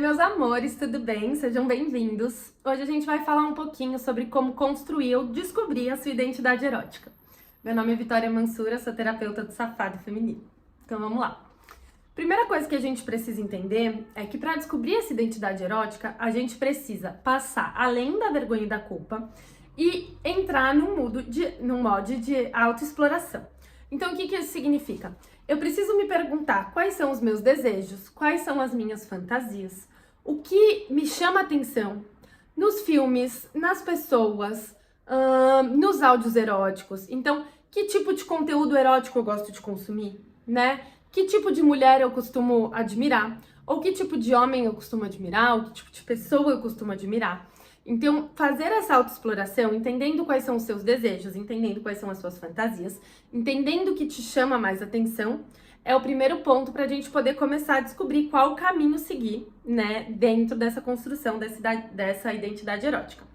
meus amores, tudo bem? Sejam bem-vindos. Hoje a gente vai falar um pouquinho sobre como construir ou descobrir a sua identidade erótica. Meu nome é Vitória Mansura, sou terapeuta do safado feminino. Então vamos lá. Primeira coisa que a gente precisa entender é que para descobrir essa identidade erótica, a gente precisa passar além da vergonha e da culpa e entrar num modo de autoexploração. Então o que isso significa? Eu preciso me perguntar quais são os meus desejos, quais são as minhas fantasias, o que me chama atenção nos filmes, nas pessoas, nos áudios eróticos. Então, que tipo de conteúdo erótico eu gosto de consumir, né? Que tipo de mulher eu costumo admirar, ou que tipo de homem eu costumo admirar, ou que tipo de pessoa eu costumo admirar. Então, fazer essa autoexploração, entendendo quais são os seus desejos, entendendo quais são as suas fantasias, entendendo o que te chama mais atenção, é o primeiro ponto para a gente poder começar a descobrir qual caminho seguir, né, dentro dessa construção dessa identidade erótica.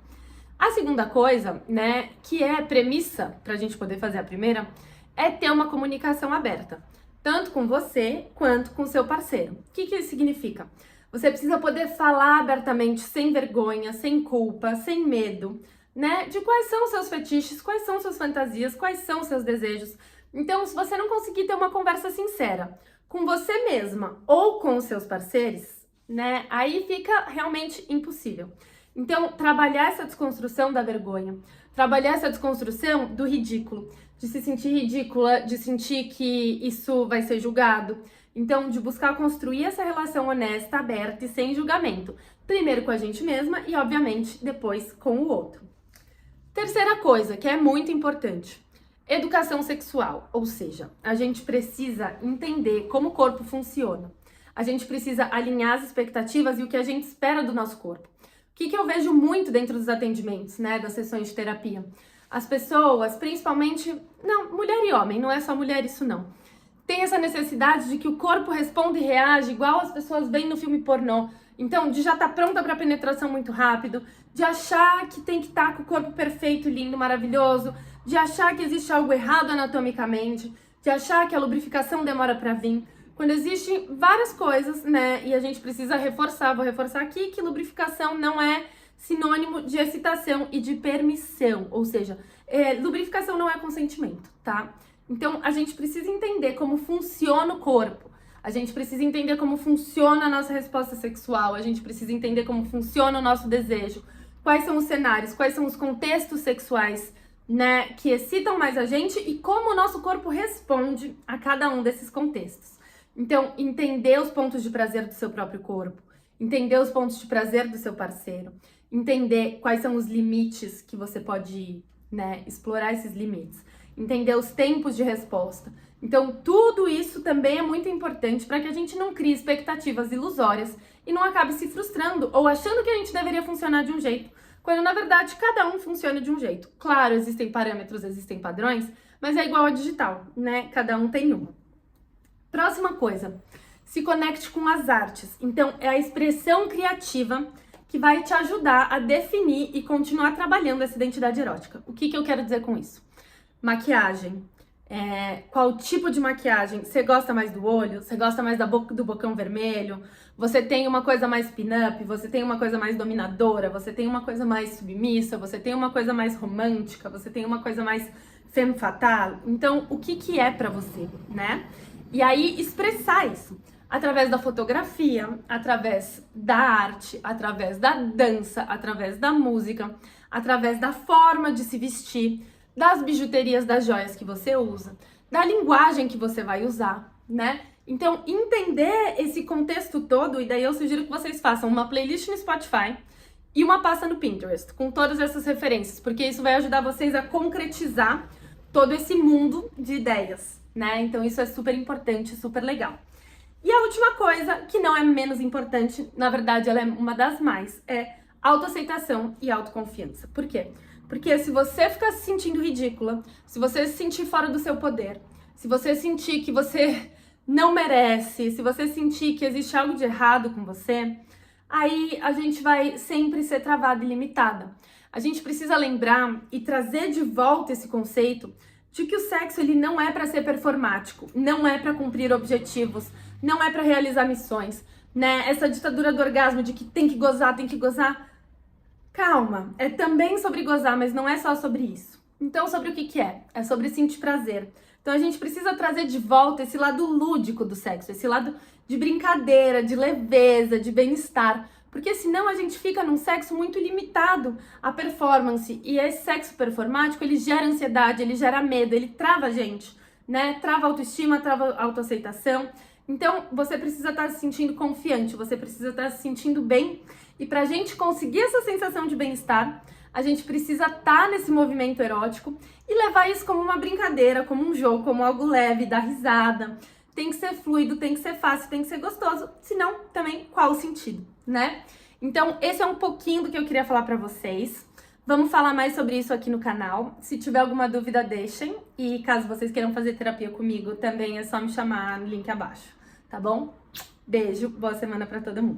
A segunda coisa, né, que é a premissa para a gente poder fazer a primeira, é ter uma comunicação aberta, tanto com você quanto com seu parceiro. O que isso significa? Você precisa poder falar abertamente, sem vergonha, sem culpa, sem medo, né? De quais são os seus fetiches, quais são suas fantasias, quais são os seus desejos. Então, se você não conseguir ter uma conversa sincera com você mesma ou com os seus parceiros, né? Aí fica realmente impossível. Então, trabalhar essa desconstrução da vergonha, trabalhar essa desconstrução do ridículo, de se sentir ridícula, de sentir que isso vai ser julgado. Então, de buscar construir essa relação honesta, aberta e sem julgamento. Primeiro com a gente mesma e, obviamente, depois com o outro. Terceira coisa, que é muito importante. Educação sexual. Ou seja, a gente precisa entender como o corpo funciona. A gente precisa alinhar as expectativas e o que a gente espera do nosso corpo. O que eu vejo muito dentro dos atendimentos, né, das sessões de terapia? As pessoas, principalmente, mulher e homem, não é só mulher isso não. Tem essa necessidade de que o corpo responda e reage igual as pessoas veem no filme pornô. Então, de já estar pronta para penetração muito rápido, de achar que tem que estar com o corpo perfeito, lindo, maravilhoso, de achar que existe algo errado anatomicamente, de achar que a lubrificação demora para vir. Quando existem várias coisas, né, e a gente precisa reforçar, vou reforçar aqui, que lubrificação não é sinônimo de excitação e de permissão, ou seja, lubrificação não é consentimento, tá? Então, a gente precisa entender como funciona o corpo, a gente precisa entender como funciona a nossa resposta sexual, a gente precisa entender como funciona o nosso desejo, quais são os cenários, quais são os contextos sexuais, né, que excitam mais a gente e como o nosso corpo responde a cada um desses contextos. Então, entender os pontos de prazer do seu próprio corpo, entender os pontos de prazer do seu parceiro, entender quais são os limites que você pode, né, explorar esses limites. Entender os tempos de resposta. Então, tudo isso também é muito importante para que a gente não crie expectativas ilusórias e não acabe se frustrando ou achando que a gente deveria funcionar de um jeito, quando na verdade cada um funciona de um jeito. Claro, existem parâmetros, existem padrões, mas é igual a digital, né? Cada um tem uma. Próxima coisa, se conecte com as artes. Então, é a expressão criativa que vai te ajudar a definir e continuar trabalhando essa identidade erótica. O que eu quero dizer com isso? Maquiagem. Qual tipo de maquiagem? Você gosta mais do olho? Você gosta mais do bocão vermelho? Você tem uma coisa mais pin-up? Você tem uma coisa mais dominadora? Você tem uma coisa mais submissa? Você tem uma coisa mais romântica? Você tem uma coisa mais femme fatale? Então, o que é pra você, né? E aí, expressar isso. Através da fotografia, através da arte, através da dança, através da música, através da forma de se vestir, das bijuterias, das joias que você usa, da linguagem que você vai usar, né? Então, entender esse contexto todo, e daí eu sugiro que vocês façam uma playlist no Spotify e uma pasta no Pinterest, com todas essas referências, porque isso vai ajudar vocês a concretizar todo esse mundo de ideias, né? Então, isso é super importante, super legal. E a última coisa, que não é menos importante, na verdade, ela é uma das mais, é autoaceitação e autoconfiança. Por quê? Porque se você ficar se sentindo ridícula, se você se sentir fora do seu poder, se você sentir que você não merece, se você sentir que existe algo de errado com você, aí a gente vai sempre ser travada e limitada. A gente precisa lembrar e trazer de volta esse conceito de que o sexo ele não é para ser performático, não é para cumprir objetivos, não é para realizar missões, né? Essa ditadura do orgasmo de que tem que gozar, tem que gozar. Calma, é também sobre gozar, mas não é só sobre isso. Então, sobre o que que é? É sobre sentir prazer. Então, a gente precisa trazer de volta esse lado lúdico do sexo, esse lado de brincadeira, de leveza, de bem-estar. Porque senão a gente fica num sexo muito limitado à performance. E esse sexo performático, ele gera ansiedade, ele gera medo, ele trava a gente, né? Trava a autoestima, trava a autoaceitação. Então, você precisa estar se sentindo confiante, você precisa estar se sentindo bem. E pra gente conseguir essa sensação de bem-estar, a gente precisa estar nesse movimento erótico e levar isso como uma brincadeira, como um jogo, como algo leve, dar risada. Tem que ser fluido, tem que ser fácil, tem que ser gostoso. Senão, também, qual o sentido, né? Então, esse é um pouquinho do que eu queria falar pra vocês. Vamos falar mais sobre isso aqui no canal. Se tiver alguma dúvida, deixem. E caso vocês queiram fazer terapia comigo, também é só me chamar no link abaixo, tá bom? Beijo, boa semana pra todo mundo.